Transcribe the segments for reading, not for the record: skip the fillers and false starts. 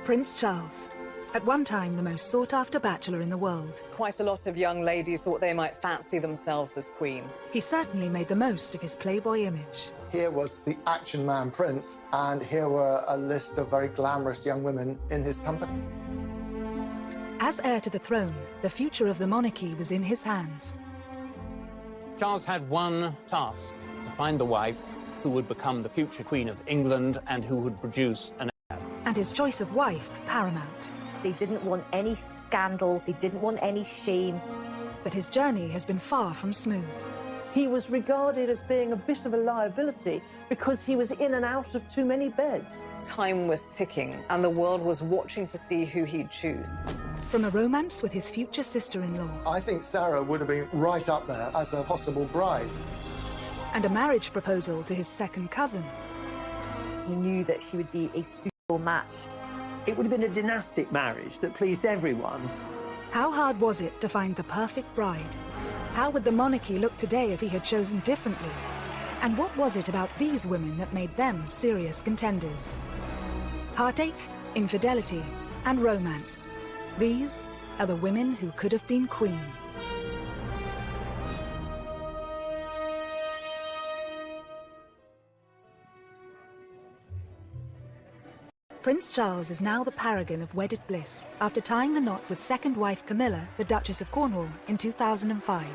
Prince Charles, at one time the most sought-after bachelor in the world. Quite a lot of young ladies thought they might fancy themselves as queen. He certainly made the most of his playboy image. Here was the action man prince, and here were a list of very glamorous young women in his company. As heir to the throne, the future of the monarchy was in his hands. Charles had one task: to find the wife who would become the future Queen of England and who would produce an heir. And his choice of wife paramount. They didn't want any scandal, they didn't want any shame. But his journey has been far from smooth. He was regarded as being a bit of a liability because he was in and out of too many beds. Time was ticking, and the world was watching to see who he'd choose. From a romance with his future sister-in-law. I think Sarah would have been right up there as a possible bride. And a marriage proposal to his second cousin. He knew that she would be a suitable match. It would have been a dynastic marriage that pleased everyone. How hard was it to find the perfect bride? How would the monarchy look today if he had chosen differently? And what was it about these women that made them serious contenders? Heartache, infidelity, and romance. These are the women who could have been queen. Prince Charles is now the paragon of wedded bliss after tying the knot with second wife Camilla, the Duchess of Cornwall, in 2005.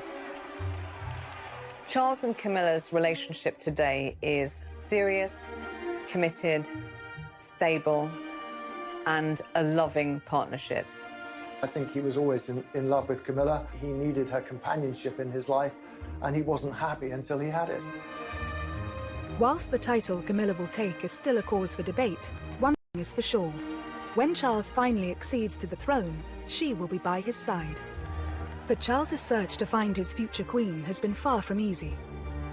Charles and Camilla's relationship today is serious, committed, stable, and a loving partnership. I think he was always in love with Camilla. He needed her companionship in his life, and he wasn't happy until he had it. Whilst the title Camilla will take is still a cause for debate, one thing is for sure. When Charles finally accedes to the throne, she will be by his side. But Charles's search to find his future queen has been far from easy.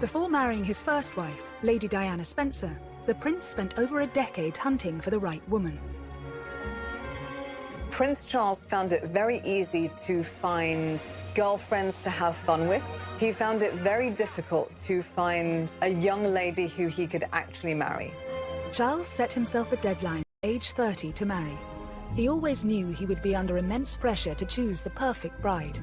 Before marrying his first wife, Lady Diana Spencer, the prince spent over a decade hunting for the right woman. Prince Charles found it very easy to find girlfriends to have fun with. He found it very difficult to find a young lady who he could actually marry. Charles set himself a deadline at age 30 to marry. He always knew he would be under immense pressure to choose the perfect bride.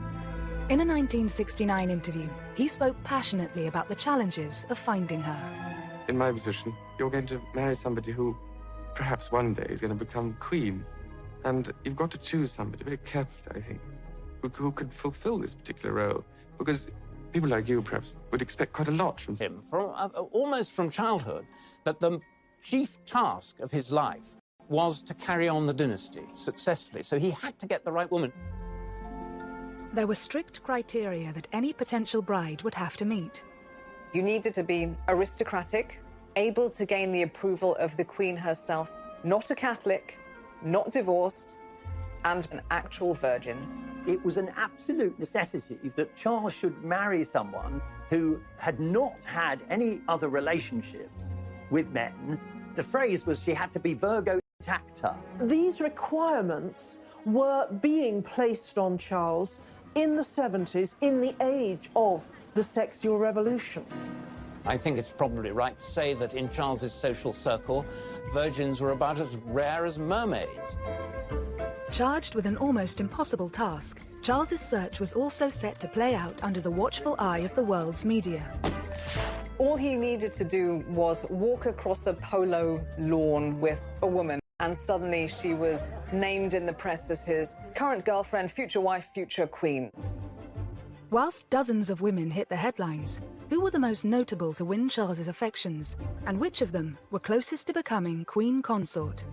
In a 1969 interview, he spoke passionately about the challenges of finding her. In my position, you're going to marry somebody who perhaps one day is going to become queen. And you've got to choose somebody very carefully, I think, who could fulfill this particular role. Because people like you, perhaps, would expect quite a lot from him, almost from childhood, that the chief task of his life was to carry on the dynasty successfully. So he had to get the right woman. There were strict criteria that any potential bride would have to meet. You needed to be aristocratic, able to gain the approval of the Queen herself, not a Catholic, not divorced, and an actual virgin. It was an absolute necessity that Charles should marry someone who had not had any other relationships with men. The phrase was she had to be Virgo intacta. These requirements were being placed on Charles in the 70s, in the age of the sexual revolution. I think it's probably right to say that in Charles's social circle, virgins were about as rare as mermaids. Charged with an almost impossible task, Charles's search was also set to play out under the watchful eye of the world's media. All he needed to do was walk across a polo lawn with a woman, and suddenly she was named in the press as his current girlfriend, future wife, future queen. Whilst dozens of women hit the headlines, who were the most notable to win Charles's affections, and which of them were closest to becoming queen consort?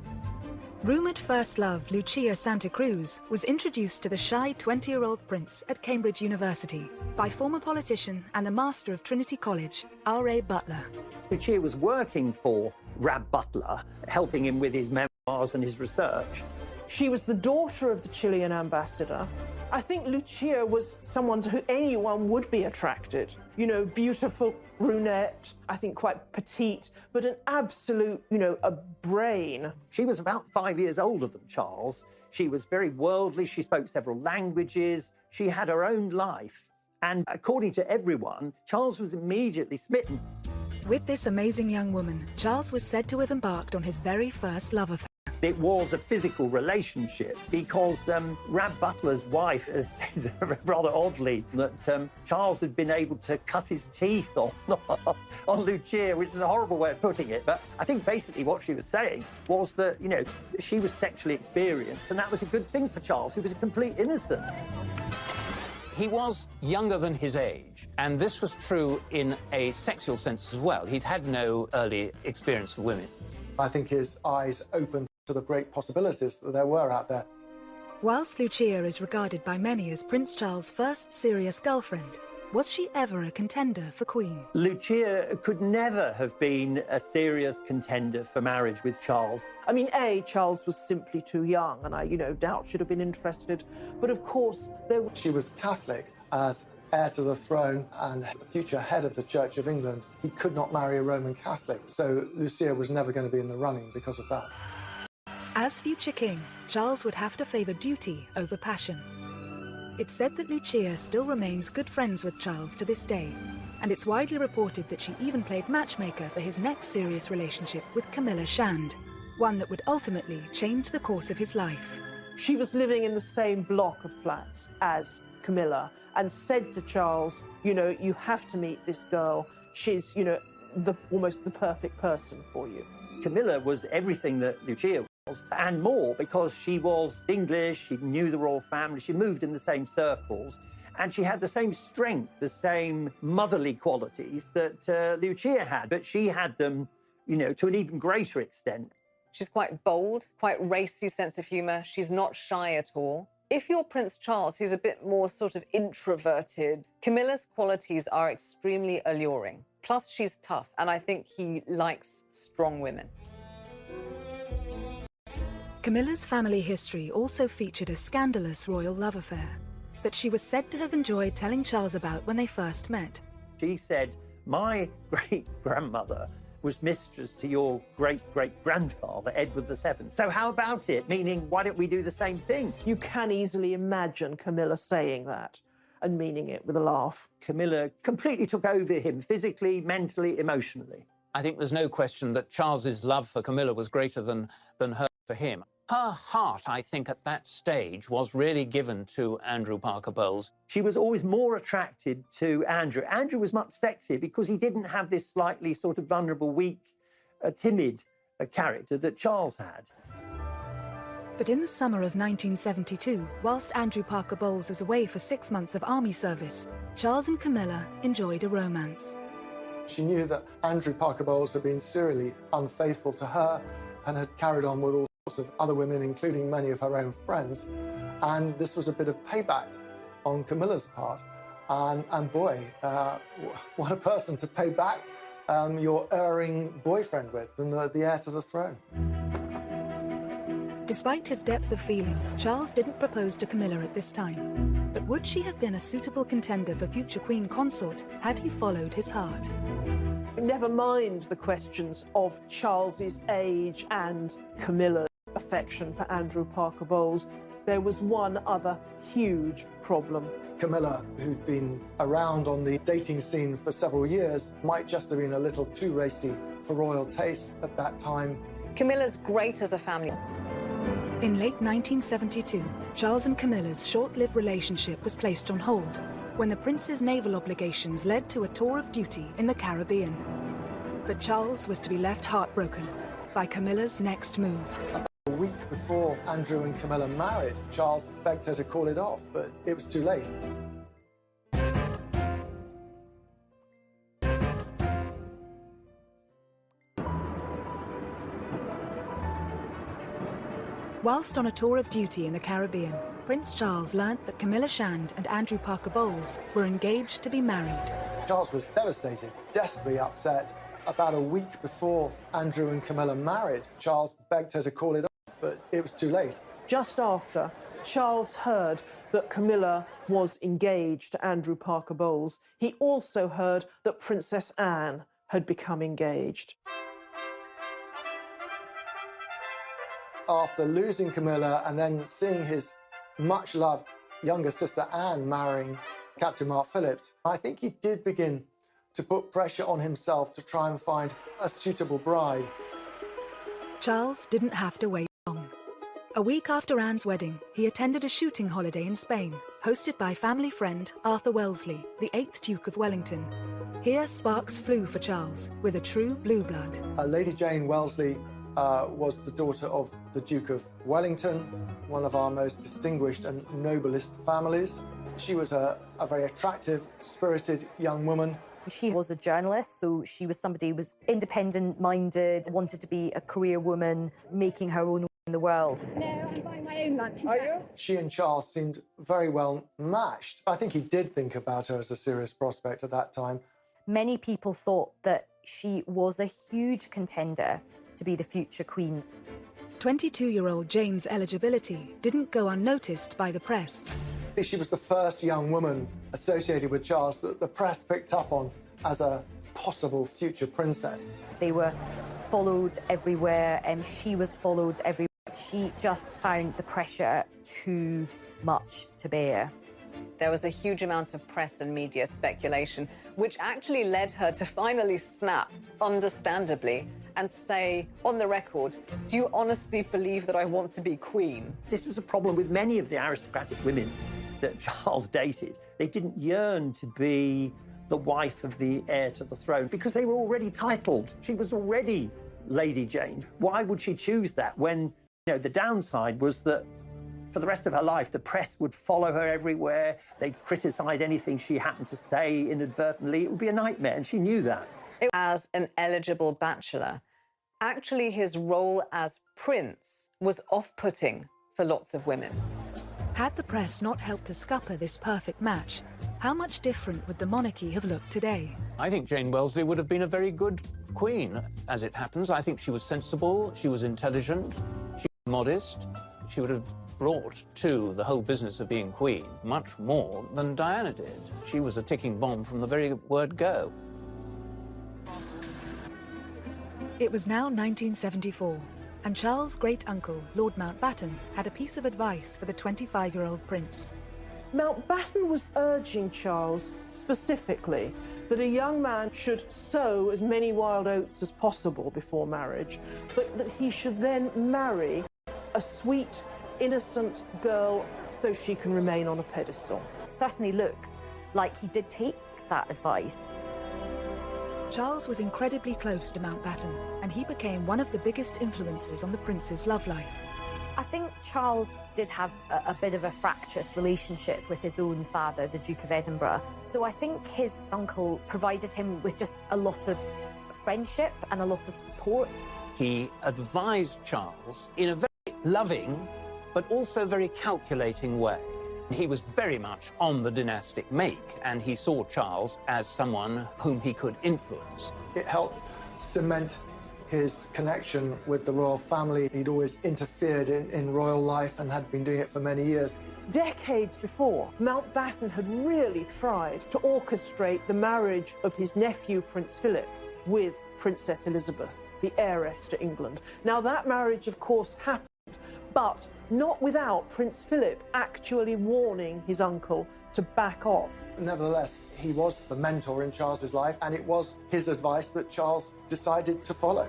Rumoured first love Lucia Santa Cruz was introduced to the shy 20-year-old prince at Cambridge University by former politician and the master of Trinity College, R.A. Butler. Lucia was working for Rab Butler, helping him with his memoirs and his research. She was the daughter of the Chilean ambassador. I think Lucia was someone to who anyone would be attracted. You know, beautiful brunette, I think quite petite, but an absolute, a brain. She was about 5 years older than Charles. She was very worldly. She spoke several languages. She had her own life. And according to everyone, Charles was immediately smitten. With this amazing young woman, Charles was said to have embarked on his very first love affair. it was a physical relationship because Rab Butler's wife has said rather oddly that Charles had been able to cut his teeth on Lucia, which is a horrible way of putting it. But I think basically what she was saying was that, you know, she was sexually experienced, and that was a good thing for Charles, who was a complete innocent. He was younger than his age, and this was true in a sexual sense as well. He'd had no early experience with women. I think his eyes opened to the great possibilities that there were out there. Whilst Lucia is regarded by many as Prince Charles' first serious girlfriend, was she ever a contender for Queen? Lucia could never have been a serious contender for marriage with Charles. I mean, Charles was simply too young, and I, doubt she'd have been interested. But of course, She was Catholic. As heir to the throne and the future head of the Church of England, he could not marry a Roman Catholic. So Lucia was never going to be in the running because of that. As future king, Charles would have to favour duty over passion. It's said that Lucia still remains good friends with Charles to this day, and it's widely reported that she even played matchmaker for his next serious relationship with Camilla Shand, one that would ultimately change the course of his life. she was living in the same block of flats as Camilla and said to Charles, you have to meet this girl. She's, almost the perfect person for you. Camilla was everything that Lucia was, and more, because she was English, she knew the royal family, she moved in the same circles, and she had the same strength, the same motherly qualities that Lucia had, but she had them, to an even greater extent. She's quite bold, quite racy sense of humour. She's not shy at all. If you're Prince Charles, who's a bit more sort of introverted, Camilla's qualities are extremely alluring. Plus, she's tough, and I think he likes strong women. Camilla's family history also featured a scandalous royal love affair that she was said to have enjoyed telling Charles about when they first met. She said, my great-grandmother was mistress to your great-great-grandfather, Edward VII. So how about it? Meaning, why don't we do the same thing? You can easily imagine Camilla saying that and meaning it with a laugh. Camilla completely took over him, physically, mentally, emotionally. I think there's no question that Charles's love for Camilla was greater than her for him. Her heart, I think, at that stage was really given to Andrew Parker Bowles. She was always more attracted to Andrew. Andrew was much sexier because he didn't have this slightly sort of vulnerable, weak, timid character that Charles had. But in the summer of 1972, whilst Andrew Parker Bowles was away for 6 months of army service, Charles and Camilla enjoyed a romance. She knew that Andrew Parker Bowles had been serially unfaithful to her and had carried on with all sorts of other women, including many of her own friends. And this was a bit of payback on Camilla's part. And boy, what a person to pay back your erring boyfriend with, and the heir to the throne. Despite his depth of feeling, Charles didn't propose to Camilla at this time. But would she have been a suitable contender for future Queen Consort had he followed his heart? Never mind the questions of Charles's age and Camilla's affection for Andrew Parker Bowles. There was one other huge problem. Camilla, who'd been around on the dating scene for several years, might just have been a little too racy for royal taste at that time. Camilla's great as a family. In late 1972, Charles and Camilla's short-lived relationship was placed on hold when the prince's naval obligations led to a tour of duty in the Caribbean. But Charles was to be left heartbroken by Camilla's next move. A week before Andrew and Camilla married, Charles begged her to call it off, but it was too late. Whilst on a tour of duty in the Caribbean, Prince Charles learnt that Camilla Shand and Andrew Parker Bowles were engaged to be married. Charles was devastated, desperately upset. About a week before Andrew and Camilla married, Charles begged her to call it off, but it was too late. Just after Charles heard that Camilla was engaged to Andrew Parker Bowles, he also heard that Princess Anne had become engaged. After losing Camilla and then seeing his much-loved younger sister Anne marrying Captain Mark Phillips, I think he did begin to put pressure on himself to try and find a suitable bride. Charles didn't have to wait long. A week after Anne's wedding, he attended a shooting holiday in Spain, hosted by family friend Arthur Wellesley, the 8th Duke of Wellington. Here, sparks flew for Charles, with a true blue blood. Lady Jane Wellesley was the daughter of the Duke of Wellington, one of our most distinguished and noblest families. She was a very attractive, spirited young woman. She was a journalist, so she was somebody who was independent-minded, wanted to be a career woman, making her own way in the world. No, I'm buying my own lunch. Are you? She and Charles seemed very well matched. I think he did think about her as a serious prospect at that time. Many people thought that she was a huge contender to be the future queen. 22-year-old Jane's eligibility didn't go unnoticed by the press. She was the first young woman associated with Charles that the press picked up on as a possible future princess. They were followed everywhere, and she was followed everywhere. She just found the pressure too much to bear. There was a huge amount of press and media speculation, which actually led her to finally snap, understandably, and say, on the record, do you honestly believe that I want to be queen? This was a problem with many of the aristocratic women that Charles dated. They didn't yearn to be the wife of the heir to the throne because they were already titled. She was already Lady Jane. Why would she choose that when, the downside was that for the rest of her life, the press would follow her everywhere. They'd criticise anything she happened to say inadvertently. It would be a nightmare, and she knew that. As an eligible bachelor, actually his role as prince was off-putting for lots of women. Had the press not helped to scupper this perfect match, how much different would the monarchy have looked today? I think Jane Wellesley would have been a very good queen. As it happens, I think she was sensible, she was intelligent, she was modest. She would have brought to the whole business of being queen much more than Diana did. She was a ticking bomb from the very word go. It was now 1974, and Charles' great-uncle, Lord Mountbatten, had a piece of advice for the 25-year-old prince. Mountbatten was urging Charles specifically that a young man should sow as many wild oats as possible before marriage, but that he should then marry a sweet, innocent girl so she can remain on a pedestal. It certainly looks like he did take that advice. Charles was incredibly close to Mountbatten, and he became one of the biggest influences on the prince's love life. I think Charles did have a bit of a fractious relationship with his own father, the Duke of Edinburgh. So I think his uncle provided him with just a lot of friendship and a lot of support. He advised Charles in a very loving, but also very calculating way. He was very much on the dynastic make, and he saw Charles as someone whom he could influence. It helped cement his connection with the royal family. He'd always interfered in royal life and had been doing it for many years. Decades before, Mountbatten had really tried to orchestrate the marriage of his nephew, Prince Philip, with Princess Elizabeth, the heiress to England. Now, that marriage, of course, happened, but not without Prince Philip actually warning his uncle to back off. Nevertheless, he was the mentor in Charles's life, and it was his advice that Charles decided to follow.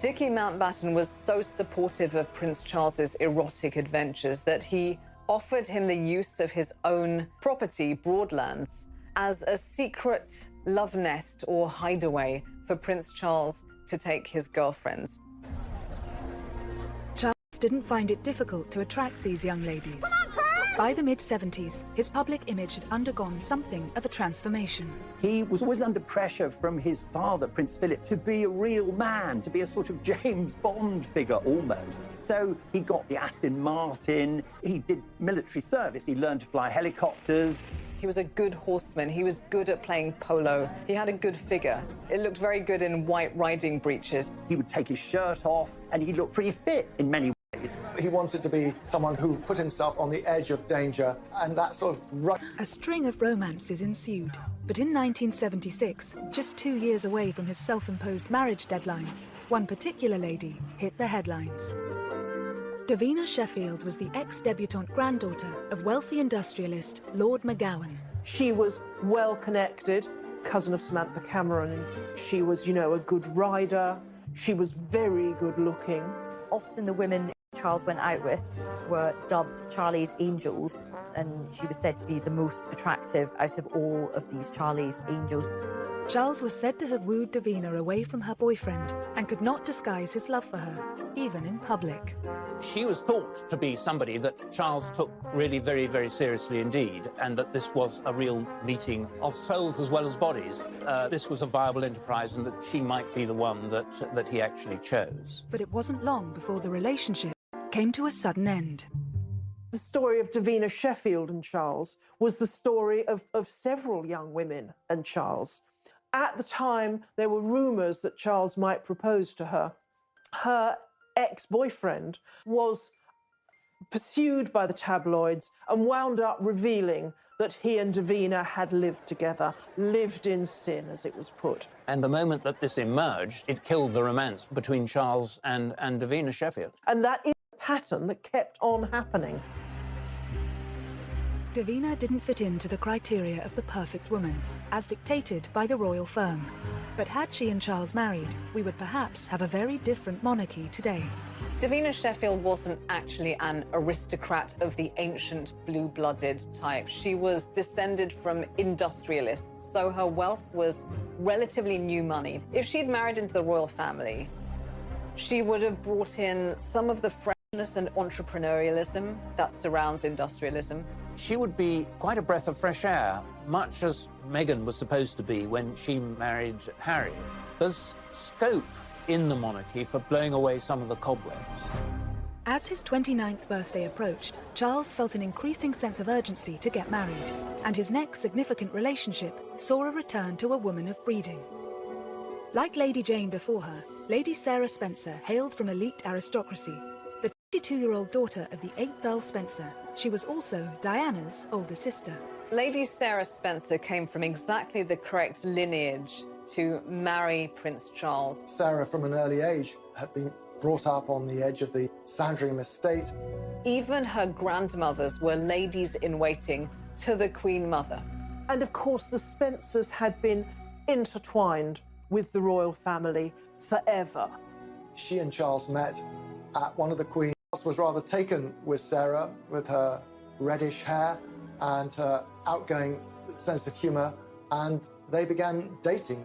Dickie Mountbatten was so supportive of Prince Charles's erotic adventures that he offered him the use of his own property, Broadlands, as a secret love nest or hideaway for Prince Charles to take his girlfriends. Charles didn't find it difficult to attract these young ladies. By the mid-70s, his public image had undergone something of a transformation. He was always under pressure from his father, Prince Philip, to be a real man, to be a sort of James Bond figure almost. So he got the Aston Martin, he did military service, he learned to fly helicopters. He was a good horseman. He was good at playing polo. He had a good figure. It looked very good in white riding breeches. He would take his shirt off, and he looked pretty fit in many ways. He wanted to be someone who put himself on the edge of danger, and that sort of... A string of romances ensued, but in 1976, just 2 years away from his self-imposed marriage deadline, one particular lady hit the headlines. Davina Sheffield was the ex-debutante granddaughter of wealthy industrialist Lord McGowan. She was well-connected, cousin of Samantha Cameron. She was, a good rider. She was very good-looking. Often the women Charles went out with were dubbed Charlie's Angels, and she was said to be the most attractive out of all of these Charlie's Angels. Charles was said to have wooed Davina away from her boyfriend and could not disguise his love for her, even in public. She was thought to be somebody that Charles took really very, very seriously indeed, and that this was a real meeting of souls as well as bodies. This was a viable enterprise, and that she might be the one that he actually chose. But it wasn't long before the relationship came to a sudden end. The story of Davina Sheffield and Charles was the story of several young women and Charles. At the time, there were rumours that Charles might propose to her. Her ex-boyfriend was pursued by the tabloids and wound up revealing that he and Davina had lived together, lived in sin, as it was put. And the moment that this emerged, it killed the romance between Charles and Davina Sheffield. And that is a pattern that kept on happening. Davina didn't fit into the criteria of the perfect woman, as dictated by the royal firm. But had she and Charles married, we would perhaps have a very different monarchy today. Davina Sheffield wasn't actually an aristocrat of the ancient blue-blooded type. She was descended from industrialists, so her wealth was relatively new money. If she'd married into the royal family, she would have brought in some of the freshness and entrepreneurialism that surrounds industrialism. She would be quite a breath of fresh air, much as Meghan was supposed to be when she married Harry. There's scope in the monarchy for blowing away some of the cobwebs. As his 29th birthday approached, Charles felt an increasing sense of urgency to get married, and his next significant relationship saw a return to a woman of breeding. Like Lady Jane before her, Lady Sarah Spencer hailed from elite aristocracy. The 22-year-old daughter of the 8th Earl Spencer, she was also Diana's older sister. Lady Sarah Spencer came from exactly the correct lineage to marry Prince Charles. Sarah, from an early age, had been brought up on the edge of the Sandringham estate. Even her grandmothers were ladies-in-waiting to the Queen Mother. And of course, the Spencers had been intertwined with the royal family forever. She and Charles met at one of the Queen's. Charles was rather taken with Sarah, with her reddish hair and her outgoing sense of humour, and they began dating.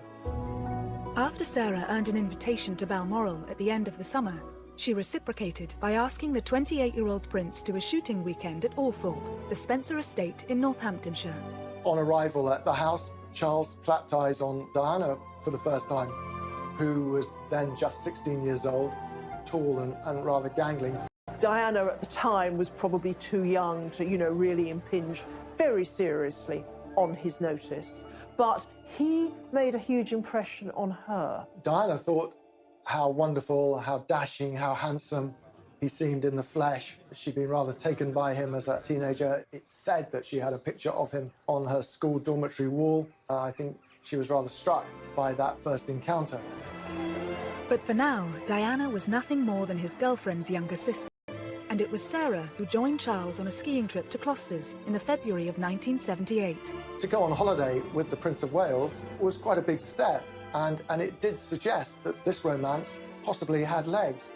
After Sarah earned an invitation to Balmoral at the end of the summer, she reciprocated by asking the 28-year-old prince to a shooting weekend at Althorpe, the Spencer estate in Northamptonshire. On arrival at the house, Charles clapped eyes on Diana for the first time, who was then just 16 years old, tall and rather gangling. Diana at the time was probably too young to, really impinge very seriously on his notice. But he made a huge impression on her. Diana thought how wonderful, how dashing, how handsome he seemed in the flesh. She'd been rather taken by him as a teenager. It's said that she had a picture of him on her school dormitory wall. I think she was rather struck by that first encounter. But for now, Diana was nothing more than his girlfriend's younger sister. And it was Sarah who joined Charles on a skiing trip to Closters in the February of 1978. To go on holiday with the Prince of Wales was quite a big step, and it did suggest that this romance possibly had legs.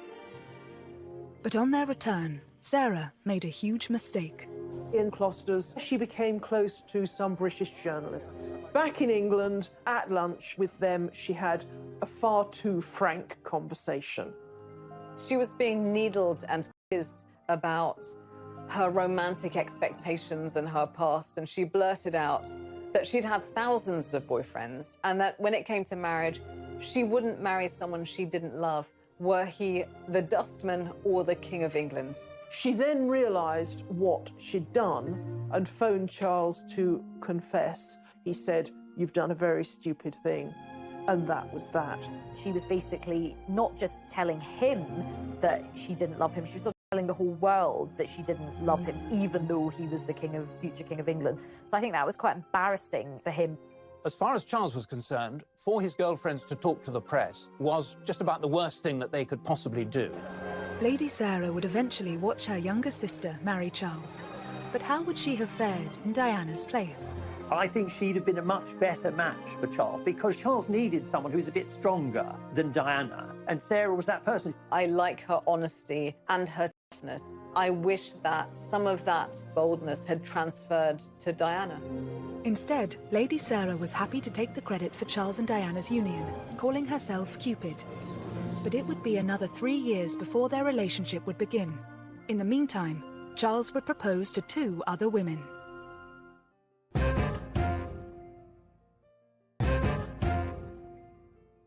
But on their return, Sarah made a huge mistake. In Closters, she became close to some British journalists. Back in England, at lunch with them, she had a far too frank conversation. She was being needled and quizzed about her romantic expectations and her past, and she blurted out that she'd had thousands of boyfriends and that when it came to marriage, she wouldn't marry someone she didn't love, were he the dustman or the King of England. She then realised what she'd done and phoned Charles to confess. He said, "You've done a very stupid thing." And that was that. She was basically not just telling him that she didn't love him, she was sort of telling the whole world that she didn't love him, even though he was the future King of England. So I think that was quite embarrassing for him. As far as Charles was concerned, for his girlfriends to talk to the press was just about the worst thing that they could possibly do. Lady Sarah would eventually watch her younger sister marry Charles. But how would she have fared in Diana's place? I think she'd have been a much better match for Charles, because Charles needed someone who's a bit stronger than Diana, and Sarah was that person. I like her honesty and her toughness. I wish that some of that boldness had transferred to Diana. Instead, Lady Sarah was happy to take the credit for Charles and Diana's union, calling herself Cupid. But it would be another 3 years before their relationship would begin. In the meantime, Charles would propose to 2 other women.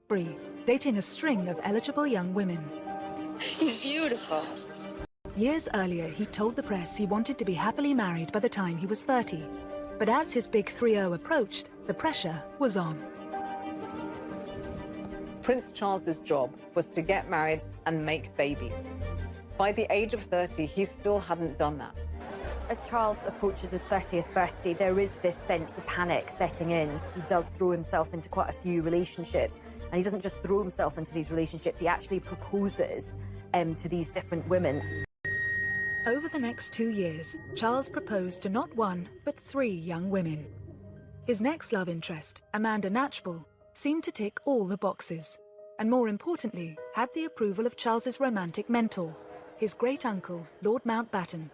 Bree, dating a string of eligible young women. He's beautiful. Years earlier, he told the press he wanted to be happily married by the time he was 30. But as his big 3-0 approached, the pressure was on. Prince Charles's job was to get married and make babies. By the age of 30, he still hadn't done that. As Charles approaches his 30th birthday, there is this sense of panic setting in. He does throw himself into quite a few relationships, and he doesn't just throw himself into these relationships, he actually proposes to these different women. Over the next 2 years, Charles proposed to not 1, but 3 young women. His next love interest, Amanda Knatchbull, seemed to tick all the boxes, and more importantly, had the approval of Charles's romantic mentor, his great-uncle, Lord Mountbatten.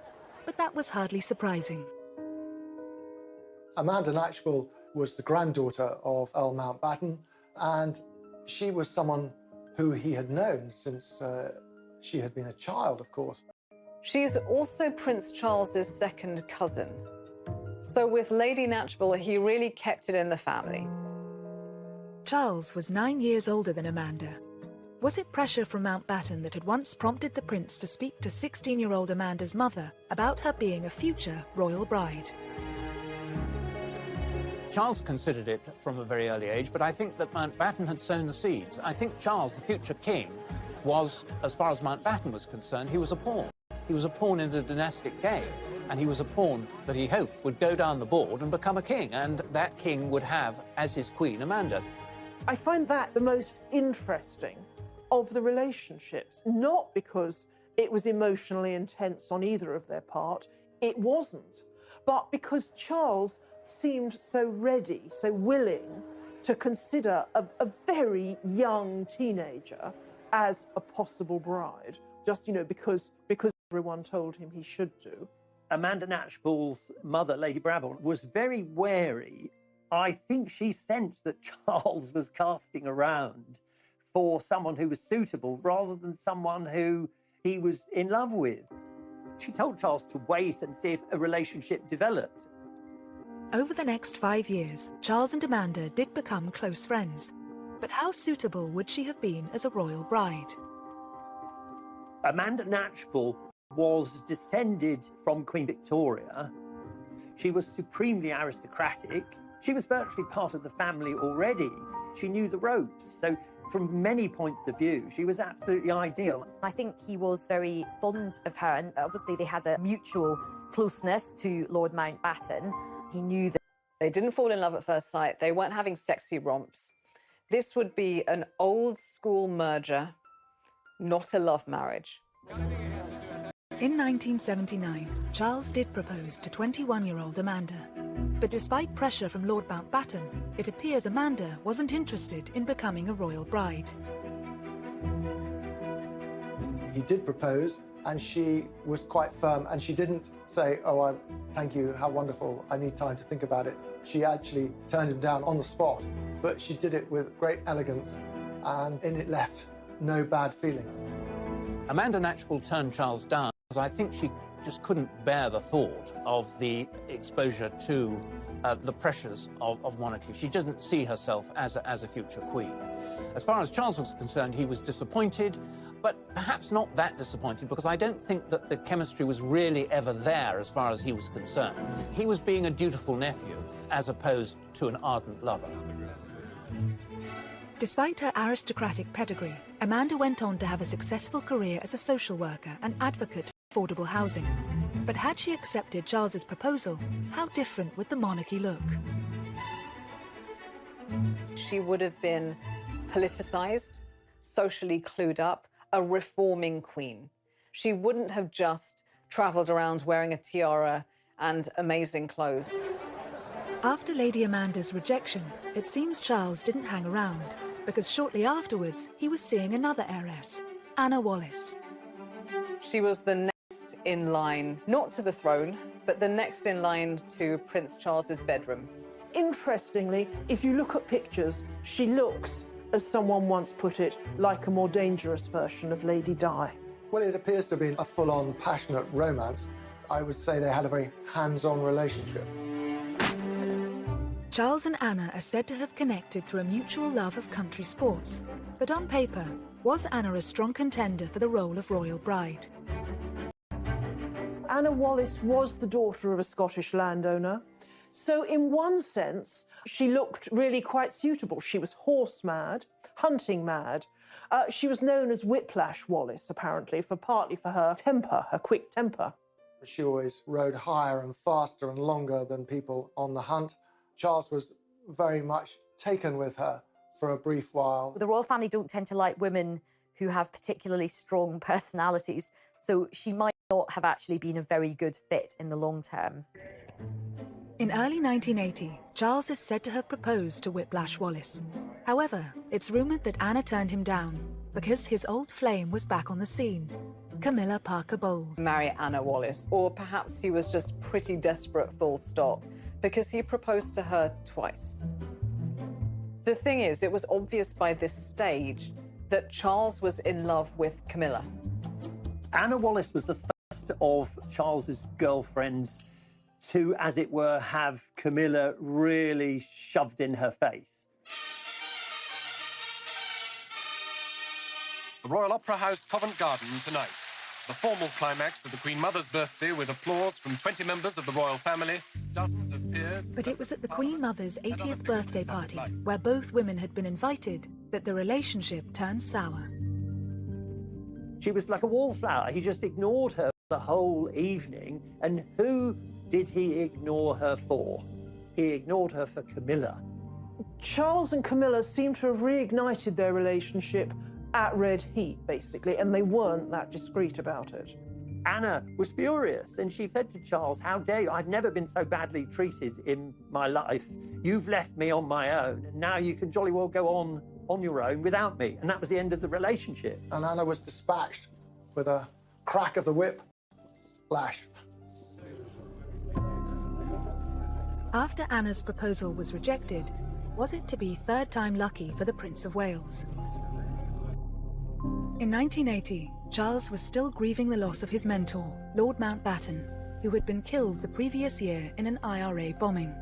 But that was hardly surprising. Amanda Knatchbull was the granddaughter of Earl Mountbatten, and she was someone who he had known since she had been a child, of course. She's also Prince Charles's second cousin. So with Lady Knatchbull, he really kept it in the family. Charles was 9 years older than Amanda. Was it pressure from Mountbatten that had once prompted the prince to speak to 16-year-old Amanda's mother about her being a future royal bride? Charles considered it from a very early age, but I think that Mountbatten had sown the seeds. I think Charles, the future king, was, as far as Mountbatten was concerned, he was a pawn. He was a pawn in the dynastic game, and he was a pawn that he hoped would go down the board and become a king, and that king would have as his queen Amanda. I find that the most interesting of the relationships, not because it was emotionally intense on either of their part, it wasn't, but because Charles seemed so ready, so willing to consider a very young teenager as a possible bride, just, because everyone told him he should do. Amanda Knatchbull's mother, Lady Brabham, was very wary. I think she sensed that Charles was casting around for someone who was suitable rather than someone who he was in love with. She told Charles to wait and see if a relationship developed. Over the next 5 years, Charles and Amanda did become close friends. But how suitable would she have been as a royal bride? Amanda Knatchbull was descended from Queen Victoria. She was supremely aristocratic. She was virtually part of the family already. She knew the ropes. So from many points of view, she was absolutely ideal. I think he was very fond of her, and obviously they had a mutual closeness to Lord Mountbatten. He knew that they didn't fall in love at first sight. They weren't having sexy romps. This would be an old-school merger, not a love marriage. In 1979, Charles did propose to 21-year-old Amanda. But despite pressure from Lord Mountbatten, it appears Amanda wasn't interested in becoming a royal bride. He did propose, and she was quite firm, and she didn't say, "Oh, thank you, how wonderful, I need time to think about it." She actually turned him down on the spot, but she did it with great elegance, and in it left no bad feelings. Amanda Knatchbull turned Charles down because I think she just couldn't bear the thought of the exposure to the pressures of monarchy. She doesn't see herself as a future queen. As far as Charles was concerned, he was disappointed, but perhaps not that disappointed, because I don't think that the chemistry was really ever there as far as he was concerned. He was being a dutiful nephew as opposed to an ardent lover. Despite her aristocratic pedigree, Amanda went on to have a successful career as a social worker and advocate for affordable housing. But had she accepted Charles's proposal, how different would the monarchy look? She would have been politicised, socially clued up, a reforming queen. She wouldn't have just travelled around wearing a tiara and amazing clothes. After Lady Amanda's rejection, it seems Charles didn't hang around, because shortly afterwards he was seeing another heiress, Anna Wallis. She was the next in line, not to the throne, but the next in line to Prince Charles's bedroom. Interestingly, if you look at pictures, she looks, as someone once put it, like a more dangerous version of Lady Di. Well, it appears to be a full-on passionate romance. I would say they had a very hands-on relationship. Charles and Anna are said to have connected through a mutual love of country sports. But on paper, was Anna a strong contender for the role of royal bride? Anna Wallis was the daughter of a Scottish landowner. So in one sense, she looked really quite suitable. She was horse mad, hunting mad. She was known as Whiplash Wallis, apparently, partly for her temper, her quick temper. She always rode higher and faster and longer than people on the hunt. Charles was very much taken with her for a brief while. The royal family don't tend to like women who have particularly strong personalities, so she might not have actually been a very good fit in the long term. In early 1980, Charles is said to have proposed to Whiplash Wallis. However, it's rumoured that Anna turned him down because his old flame was back on the scene, Camilla Parker Bowles. Marry Anna Wallis, or perhaps he was just pretty desperate, full stop, because he proposed to her twice. The thing is, it was obvious by this stage that Charles was in love with Camilla. Anna Wallis was the first of Charles's girlfriends to, as it were, have Camilla really shoved in her face. The Royal Opera House, Covent Garden tonight. The formal climax of the Queen Mother's birthday with applause from 20 members of the royal family, dozens of peers... But it was at the Queen Mother's 80th birthday party, where both women had been invited, that the relationship turned sour. She was like a wallflower. He just ignored her the whole evening. And who did he ignore her for? He ignored her for Camilla. Charles and Camilla seem to have reignited their relationship at red heat, basically, and they weren't that discreet about it. Anna was furious, and she said to Charles, "How dare you? I've never been so badly treated in my life. You've left me on my own, and now you can jolly well go on your own without me." And that was the end of the relationship. And Anna was dispatched with a crack of the whip lash. After Anna's proposal was rejected, was it to be third time lucky for the Prince of Wales? In 1980, Charles was still grieving the loss of his mentor, Lord Mountbatten, who had been killed the previous year in an IRA bombing.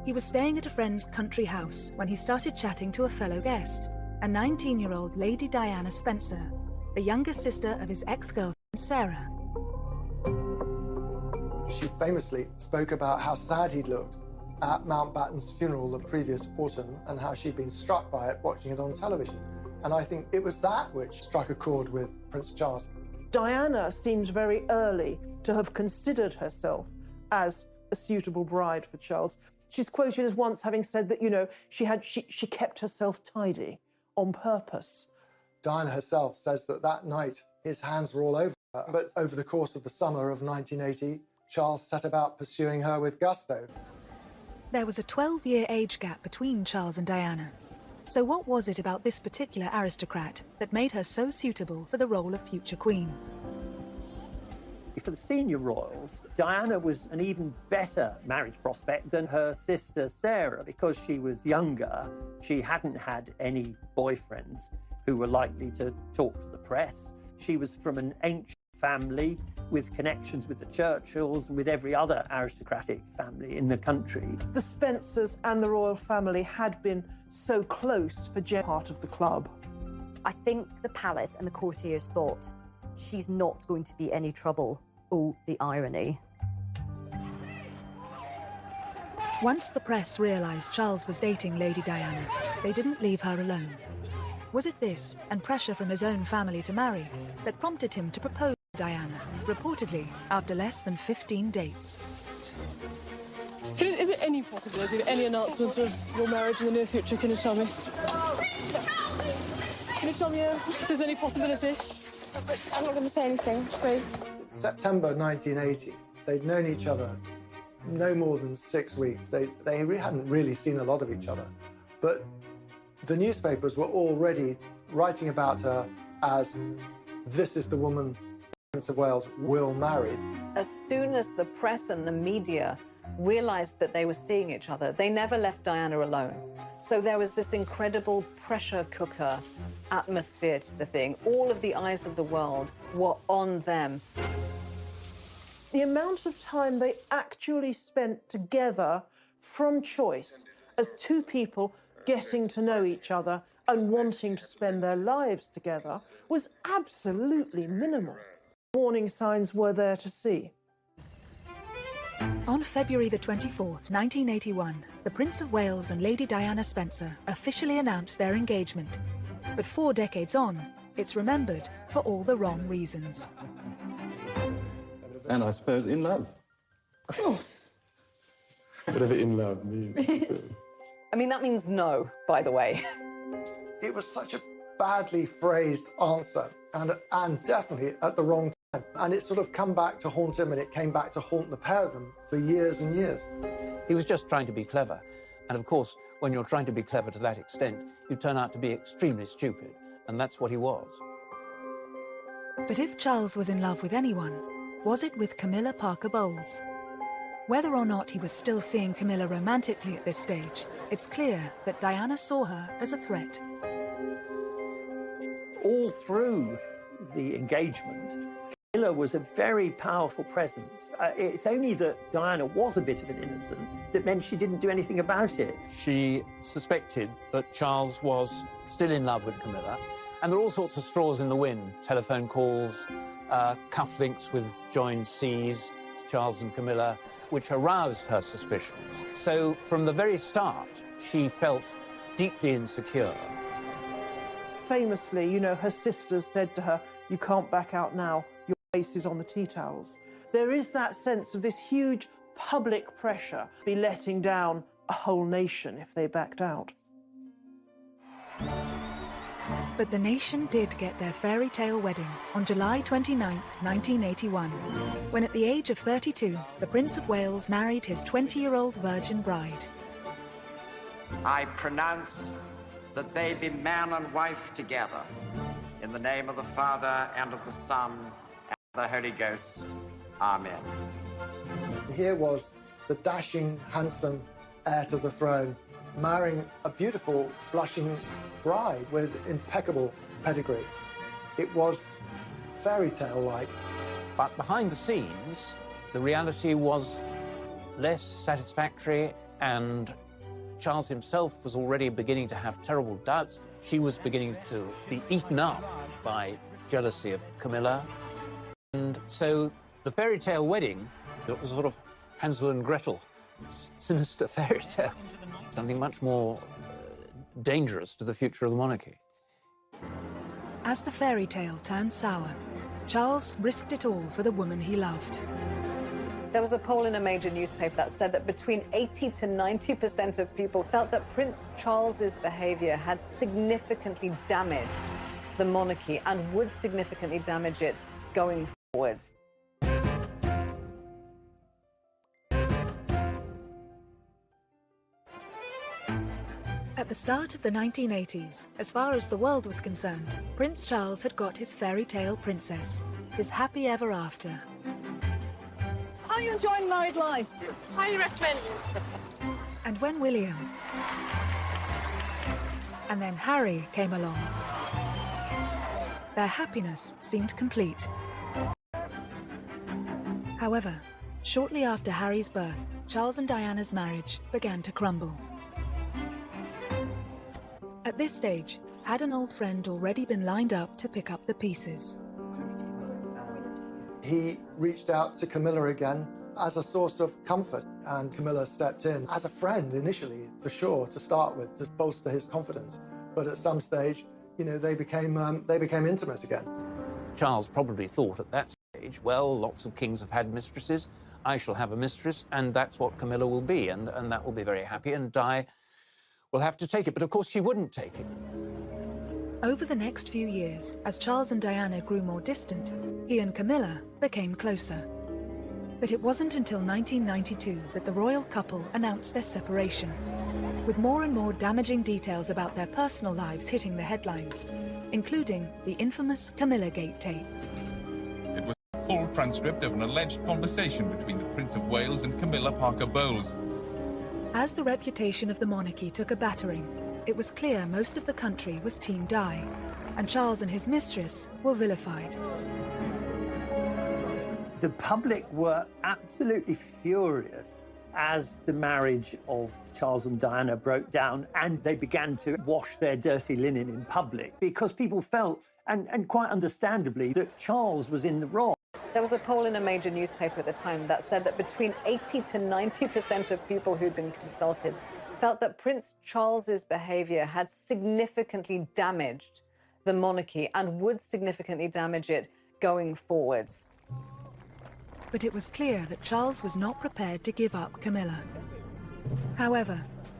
He was staying at a friend's country house when he started chatting to a fellow guest, a 19-year-old Lady Diana Spencer, the younger sister of his ex-girlfriend Sarah. She famously spoke about how sad he'd looked at Mountbatten's funeral the previous autumn and how she'd been struck by it watching it on television. And I think it was that which struck a chord with Prince Charles. Diana seems very early to have considered herself as a suitable bride for Charles. She's quoted as once having said that, you know, she kept herself tidy on purpose. Diana herself says that that night his hands were all over her. But over the course of the summer of 1980, Charles set about pursuing her with gusto. There was a 12-year age gap between Charles and Diana. So what was it about this particular aristocrat that made her so suitable for the role of future queen? For the senior royals, Diana was an even better marriage prospect than her sister Sarah because she was younger. She hadn't had any boyfriends who were likely to talk to the press. She was from an ancient family with connections with the Churchills and with every other aristocratic family in the country. The Spencers and the royal family had been so close for part of the club. I think the palace and the courtiers thought, she's not going to be any trouble. Oh, the irony. Once the press realised Charles was dating Lady Diana, they didn't leave her alone. Was it this, and pressure from his own family to marry, that prompted him to propose to Diana, reportedly after less than 15 dates? Is there any possibility of any announcements of your marriage in the near future? Can you tell me? Can you tell me if there's any possibility? I'm not going to say anything, please. September 1980, they'd known each other no more than 6 weeks. They hadn't really seen a lot of each other. But the newspapers were already writing about her as, this is the woman Prince of Wales will marry. As soon as the press and the media realized that they were seeing each other, they never left Diana alone. So there was this incredible pressure cooker atmosphere to the thing. All of the eyes of the world were on them. The amount of time they actually spent together from choice as two people getting to know each other and wanting to spend their lives together was absolutely minimal. Warning signs were there to see. On February the 24th, 1981, the Prince of Wales and Lady Diana Spencer officially announced their engagement. But 4 decades on, it's remembered for all the wrong reasons. And I suppose in love. Of course. Whatever in love means. I mean, that means no, by the way. It was such a badly phrased answer, and definitely at the wrong time. And it's sort of come back to haunt him, and it came back to haunt the pair of them for years and years. He was just trying to be clever. And of course, when you're trying to be clever to that extent, you turn out to be extremely stupid. And that's what he was. But if Charles was in love with anyone, was it with Camilla Parker Bowles? Whether or not he was still seeing Camilla romantically at this stage, it's clear that Diana saw her as a threat. All through the engagement, Camilla was a very powerful presence. It's only that Diana was a bit of an innocent that meant she didn't do anything about it. She suspected that Charles was still in love with Camilla, and there are all sorts of straws in the wind. Telephone calls, cufflinks with joined C's, Charles and Camilla, which aroused her suspicions. So from the very start, she felt deeply insecure. Famously, you know, her sisters said to her, "You can't back out now, your face is on the tea towels." There is that sense of this huge public pressure, be letting down a whole nation if they backed out. But the nation did get their fairy tale wedding on July 29, 1981, when at the age of 32, the Prince of Wales married his 20-year-old virgin bride. I pronounce that they be man and wife together, in the name of the Father, and of the Son, and of the Holy Ghost. Amen. Here was the dashing, handsome heir to the throne marrying a beautiful, blushing bride with impeccable pedigree. It was fairy tale-like. But behind the scenes, the reality was less satisfactory, and Charles himself was already beginning to have terrible doubts. She was beginning to be eaten up by jealousy of Camilla. And so the fairy tale wedding, it was sort of Hansel and Gretel, sinister fairy tale, something much more dangerous to the future of the monarchy. As the fairy tale turned sour, Charles risked it all for the woman he loved. There was a poll in a major newspaper that said that between 80 to 90% of people felt that Prince Charles's behavior had significantly damaged the monarchy and would significantly damage it going forwards. At the start of the 1980s, as far as the world was concerned, Prince Charles had got his fairy tale princess, his happy ever after. How are you enjoying married life? Highly recommend. And when William and then Harry came along, their happiness seemed complete. However, shortly after Harry's birth, Charles and Diana's marriage began to crumble. At this stage, had an old friend already been lined up to pick up the pieces? He reached out to Camilla again as a source of comfort, and Camilla stepped in as a friend initially, for sure, to start with, to bolster his confidence. But at some stage, you know, they became intimate again. Charles probably thought at that stage, well, lots of kings have had mistresses, I shall have a mistress, and that's what Camilla will be, and that will be very happy, and Di will have to take it. But of course she wouldn't take it. Over the next few years, as Charles and Diana grew more distant, he and Camilla became closer. But it wasn't until 1992 that the royal couple announced their separation, with more and more damaging details about their personal lives hitting the headlines, including the infamous Camilla Gate tape. It was transcript of an alleged conversation between the Prince of Wales and Camilla Parker Bowles. As the reputation of the monarchy took a battering, it was clear most of the country was Team Di, and Charles and his mistress were vilified. The public were absolutely furious as the marriage of Charles and Diana broke down and they began to wash their dirty linen in public because people felt, and quite understandably, that Charles was in the wrong. There was a poll in a major newspaper at the time that said that between 80 to 90% of people who'd been consulted felt that Prince Charles's behaviour had significantly damaged the monarchy and would significantly damage it going forwards. But it was clear that Charles was not prepared to give up Camilla. However,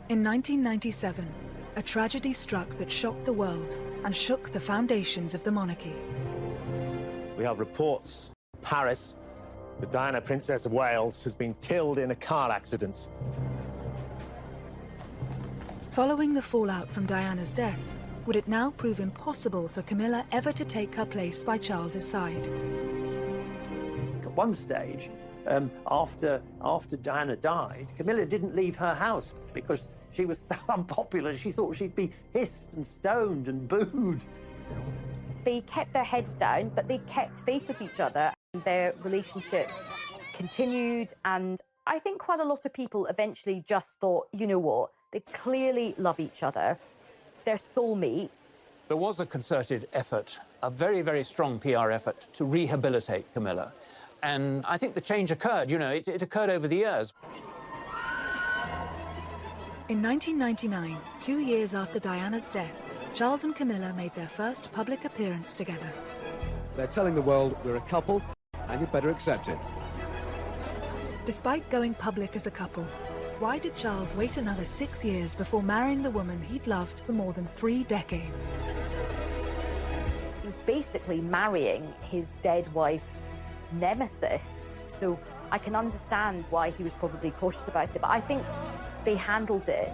in 1997, a tragedy struck that shocked the world and shook the foundations of the monarchy. We have reports in Paris that Diana, Princess of Wales, has been killed in a car accident. Following the fallout from Diana's death, would it now prove impossible for Camilla ever to take her place by Charles's side? At one stage, after Diana died, Camilla didn't leave her house because she was so unpopular. She thought she'd be hissed and stoned and booed. They kept their heads down, but they kept faith with each other. Their relationship continued, and I think quite a lot of people eventually just thought, you know what, they clearly love each other. They're soulmates. There was a concerted effort, a very, very strong PR effort to rehabilitate Camilla. And I think the change occurred, you know, it occurred over the years. In 1999, 2 years after Diana's death, Charles and Camilla made their first public appearance together. They're telling the world we're a couple, and you'd better accept it. Despite going public as a couple, why did Charles wait another 6 years before marrying the woman he'd loved for more than 3 decades? He was basically marrying his dead wife's nemesis, so I can understand why he was probably cautious about it, but I think they handled it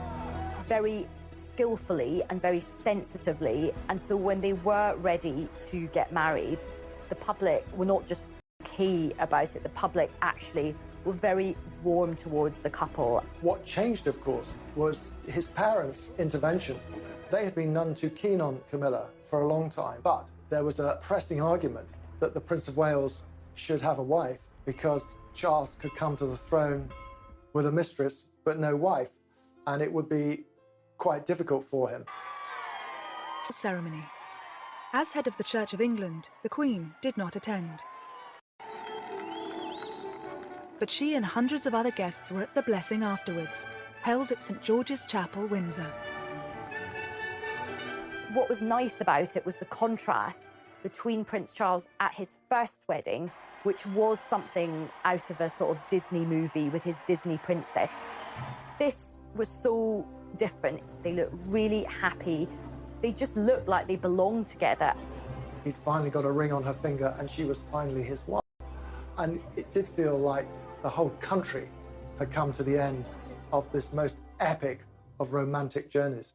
very skillfully and very sensitively, and so when they were ready to get married, the public were not just okay about it, the public actually were very warm towards the couple. What changed, of course, was his parents' intervention. They had been none too keen on Camilla for a long time, but there was a pressing argument that the Prince of Wales should have a wife because Charles could come to the throne with a mistress but no wife, and it would be quite difficult for him. Ceremony. As head of the Church of England, the Queen did not attend. But she and hundreds of other guests were at the blessing afterwards, held at St George's Chapel, Windsor. What was nice about it was the contrast between Prince Charles at his first wedding, which was something out of a sort of Disney movie with his Disney princess. This was so different. They looked really happy. They just looked like they belonged together. He'd finally got a ring on her finger and she was finally his wife. And it did feel like the whole country had come to the end of this most epic of romantic journeys.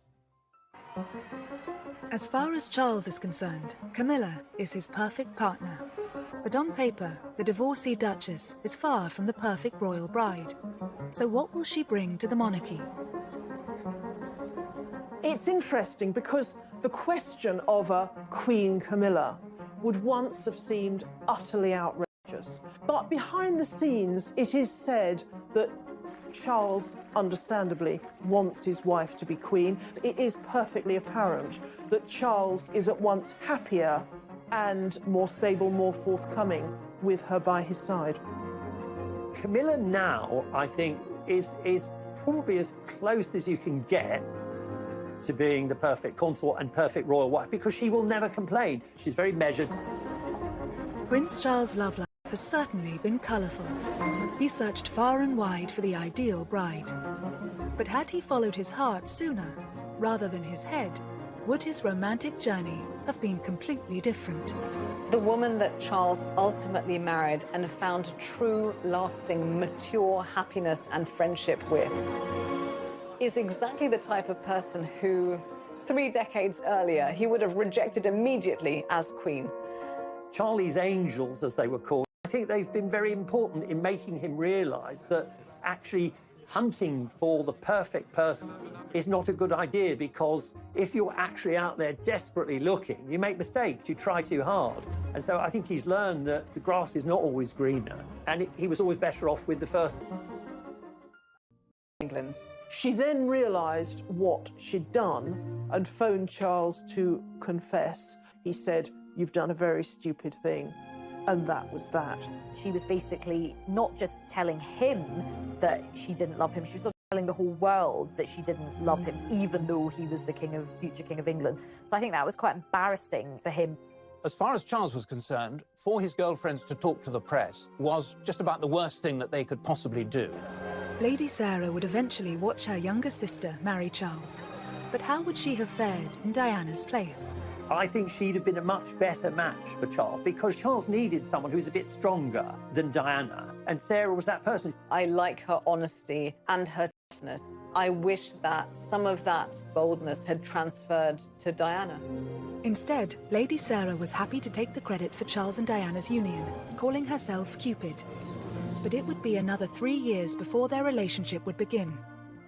As far as Charles is concerned, Camilla is his perfect partner. But on paper, the divorcee Duchess is far from the perfect royal bride. So what will she bring to the monarchy? It's interesting because the question of a Queen Camilla would once have seemed utterly outrageous. But behind the scenes, it is said that Charles, understandably, wants his wife to be queen. It is perfectly apparent that Charles is at once happier and more stable, more forthcoming with her by his side. Camilla now, I think, is probably as close as you can get to being the perfect consort and perfect royal wife, because she will never complain. She's very measured. Prince Charles' love life has certainly been colourful. He searched far and wide for the ideal bride. But had he followed his heart sooner, rather than his head, would his romantic journey have been completely different? The woman that Charles ultimately married and found true, lasting, mature happiness and friendship with is exactly the type of person who, 3 decades earlier, he would have rejected immediately as queen. Charlie's angels, as they were called, I think they've been very important in making him realise that actually hunting for the perfect person is not a good idea, because if you're actually out there desperately looking, you make mistakes, you try too hard. And so I think he's learned that the grass is not always greener, and he was always better off with the first. England. She then realised what she'd done and phoned Charles to confess. He said, "You've done a very stupid thing." And that was that. She was basically not just telling him that she didn't love him, she was sort of telling the whole world that she didn't love him, even though he was the future King of England. So I think that was quite embarrassing for him. As far as Charles was concerned, for his girlfriends to talk to the press was just about the worst thing that they could possibly do. Lady Sarah would eventually watch her younger sister marry Charles. But how would she have fared in Diana's place? I think she'd have been a much better match for Charles, because Charles needed someone who was a bit stronger than Diana, and Sarah was that person. I like her honesty and her toughness. I wish that some of that boldness had transferred to Diana. Instead, Lady Sarah was happy to take the credit for Charles and Diana's union, calling herself Cupid. But it would be another 3 years before their relationship would begin.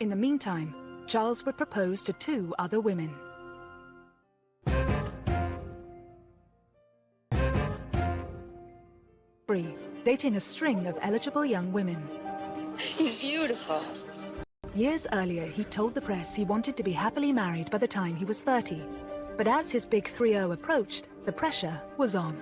In the meantime, Charles would propose to 2 other women. Dating a string of eligible young women. He's beautiful. Years earlier, he told the press he wanted to be happily married by the time he was 30. But as his big 3-0 approached, the pressure was on.